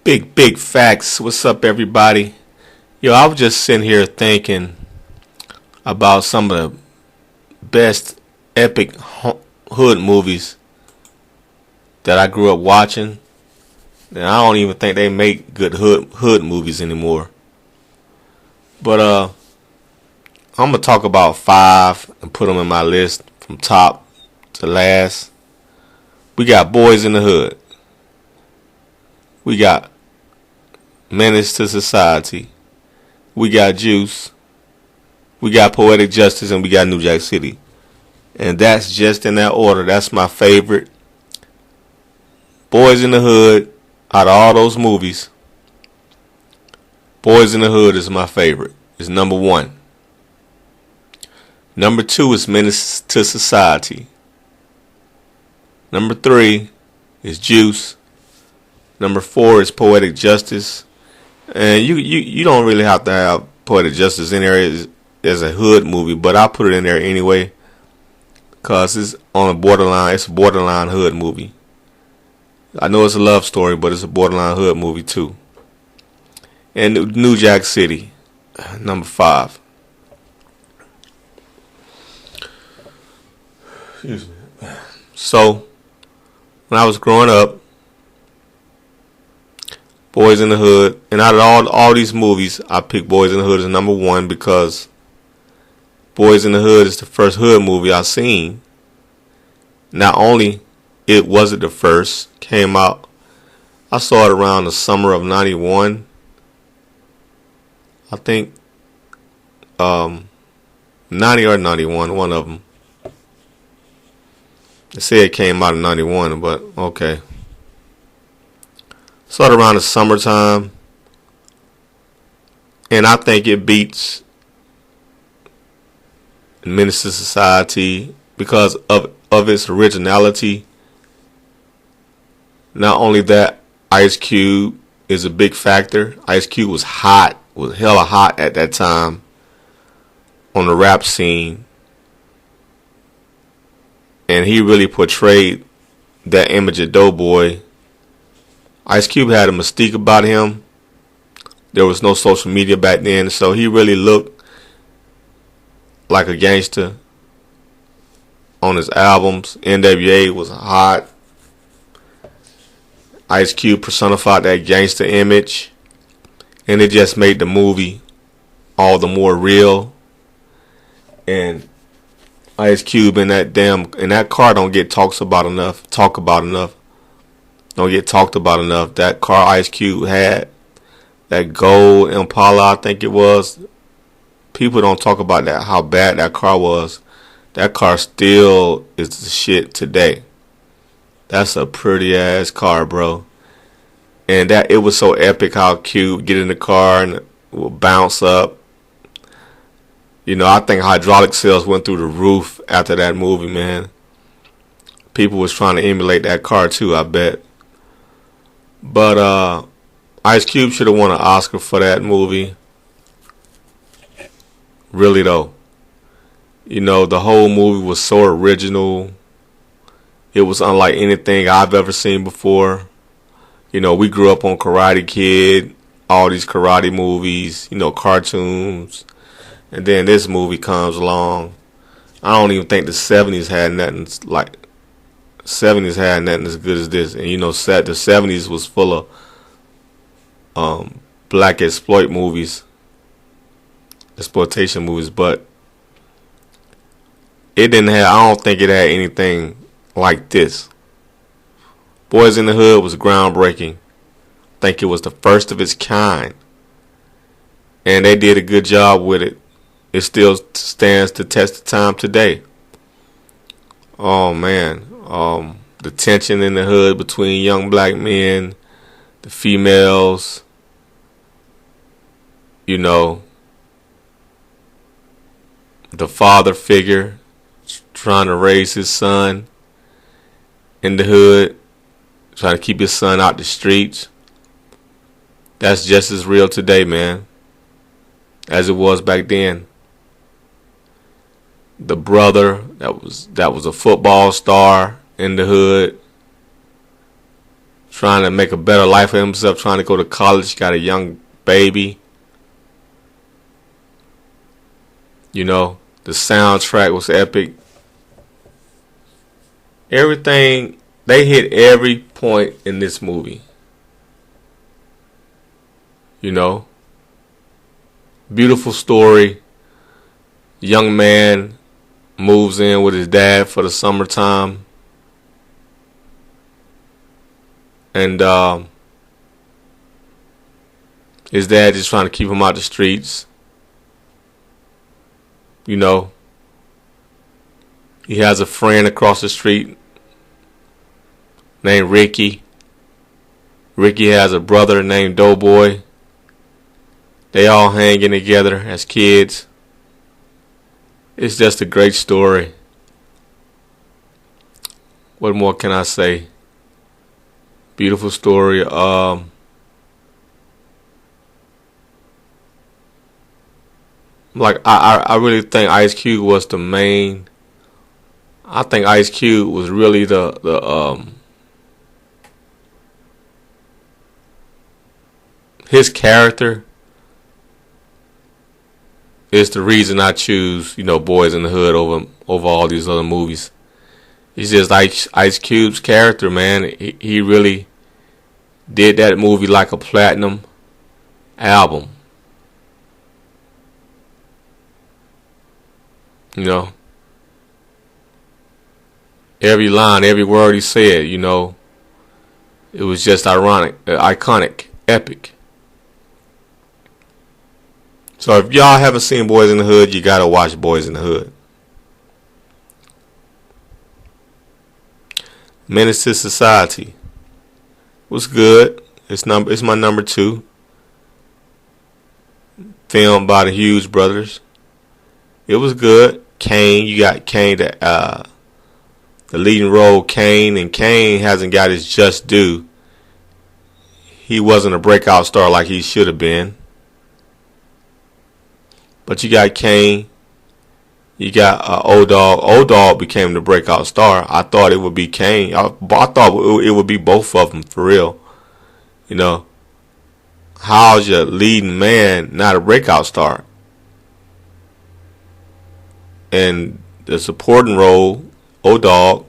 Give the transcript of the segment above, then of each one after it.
Big facts. What's up, everybody? Yo, I was just sitting here thinking about some of the best epic hood movies that I grew up watching. And I don't even think they make good hood movies anymore. But I'm gonna talk about five and put them in my list from top to last. We got Boyz in the Hood. We got Menance to Society. We got Juice. We got Poetic Justice, and we got New Jack City. And that's just in that order. That's my favorite. Boyz in the Hood, out of all those movies, Boyz in the Hood is my favorite. It's number one. Number two is Menance to Society. Number three is Juice. Number four is Poetic Justice. And you don't really have to have Poetic Justice in there as a hood movie, but I put it in there anyway because it's on a borderline. It's a borderline hood movie. I know it's a love story, but it's a borderline hood movie too. And New Jack City, number five. Excuse me. So, when I was growing up, Boyz in the Hood, and out of all these movies, I picked Boyz in the Hood as number one because Boyz in the Hood is the first hood movie I seen. Not only it wasn't the first, came out, I saw it around the summer of 91. I think 90 or 91, one of them. They say it came out in 91, but okay. Saw it around the summertime, and I think it beats Menance to Society because of its originality. Not only that, Ice Cube is a big factor. Ice Cube was hella hot at that time on the rap scene, and he really portrayed that image of Doughboy. Ice Cube had a mystique about him. There was no social media back then, so he really looked like a gangster on his albums. NWA was hot. Ice Cube personified that gangster image, and it just made the movie all the more real. And Ice Cube in that car don't get talked about enough. Don't get talked about enough. That car Ice Cube had, that gold Impala, I think it was. People don't talk about that, how bad that car was. That car still is the shit today. That's a pretty ass car, bro. And that it was so epic how Cube get in the car and will bounce up. You know, I think hydraulic sales went through the roof after that movie, man. People was trying to emulate that car too, I bet. But Ice Cube should have won an Oscar for that movie. Really though. You know, the whole movie was so original. It was unlike anything I've ever seen before. You know, we grew up on Karate Kid, all these karate movies, you know, cartoons. And then this movie comes along. I don't even think the 70s had nothing like 70s had nothing as good as this. And you know, the 70s was full of black exploitation movies, but it didn't have, I don't think it had anything like this. Boyz in the Hood was groundbreaking. I think it was the first of its kind, and they did a good job with it. It still stands the test of time today. Oh man, the tension in the hood between young black men, the females, you know, the father figure trying to raise his son in the hood, trying to keep his son out the streets. That's just as real today, man, as it was back then. The brother that was a football star in the hood trying to make a better life for himself, trying to go to college, got a young baby. You know, the soundtrack was epic. Everything, they hit every point in this movie. You know, beautiful story. Young man moves in with his dad for the summertime. And his dad just trying to keep him out the streets. You know, he has a friend across the street named Ricky. Ricky has a brother named Doughboy. They all hanging together as kids. It's just a great story. What more can I say? Beautiful story. Like I really think Ice Cube was the main. I think Ice Cube was really the his character is the reason I choose, you know, Boyz n the Hood over all these other movies. It's just like Ice Cube's character, man. He really did that movie like a platinum album. You know, every line, every word he said, you know, it was just ironic, iconic, epic. So if y'all haven't seen Boyz n the Hood, you gotta watch Boyz n the Hood. Menace to Society was good. It's my number 2. Filmed by the Hughes brothers. It was good. Kane, you got Kane, the leading role, Kane, and Kane hasn't got his just due. He wasn't a breakout star like he should have been. But you got Kane, you got O-Dog. O-Dog became the breakout star. I thought it would be Kane. I thought it would be both of them, for real. You know, how's your leading man not a breakout star? And the supporting role, O-Dog,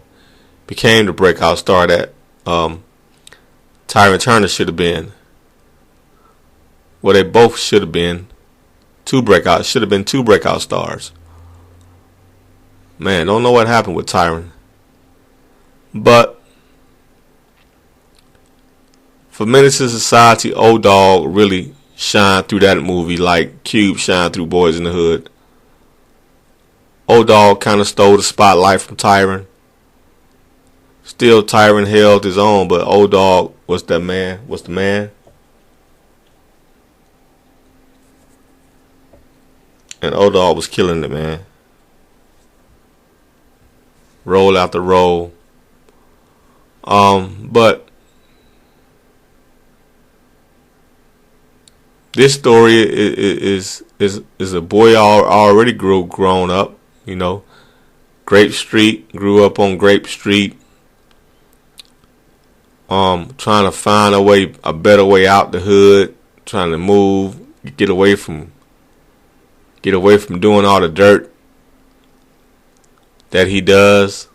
became the breakout star that Tyron Turner should have been. Well, they both should have been should have been two breakout stars. Man, don't know what happened with Tyron. But for Menace to Society, O-Dog really shined through that movie like Cube shined through Boyz n the Hood. O-Dog kind of stole the spotlight from Tyron. Still, Tyron held his own, but O-Dog was the man. And O-Dog was killing it, man. Roll after roll. But this story is a boy already grown up, you know. Grape Street, grew up on Grape Street. Trying to find a better way out the hood, trying to move, get away from doing all the dirt that he does.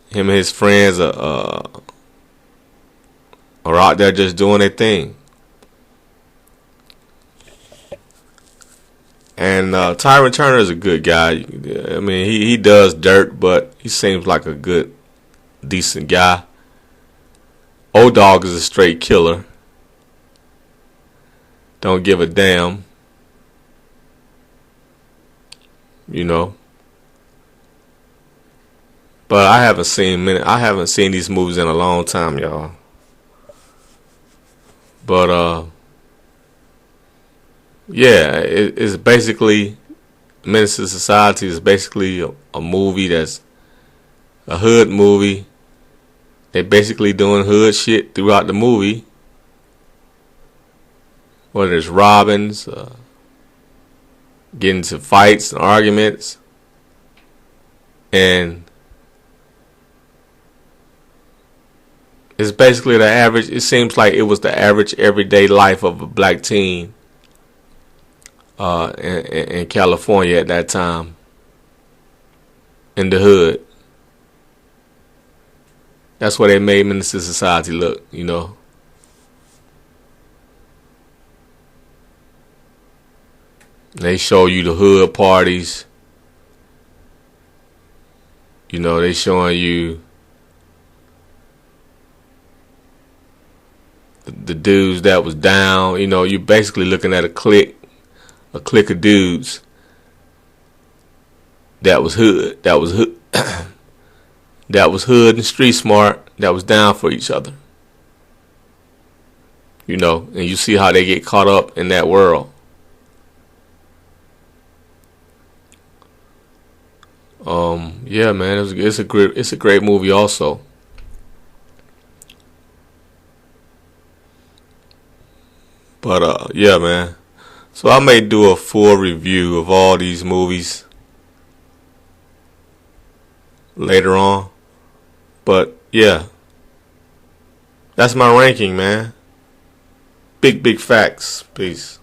Him and his friends are out there just doing their thing. And Tyron Turner is a good guy. I mean, he does dirt, but he seems like a good, decent guy. O-Dog is a straight killer. Don't give a damn. You know. But I haven't seen these movies in a long time, y'all. But yeah, it's basically Menace to Society is basically a movie that's a hood movie. They basically doing hood shit throughout the movie. Whether it's robins, getting into fights and arguments, and It's basically the average. It seems like it was the average everyday life of a black teen in California at that time, in the hood. That's why they made Menace to Society look, you know. They show you the hood parties. You know, they showing you the dudes that was down. You know, you basically looking at a clique of dudes that was hood, that was hood and street smart, that was down for each other. You know, and you see how they get caught up in that world. Yeah, man, it's a great movie also. But yeah, man. So I may do a full review of all these movies later on. But yeah, that's my ranking, man. Big facts. Peace.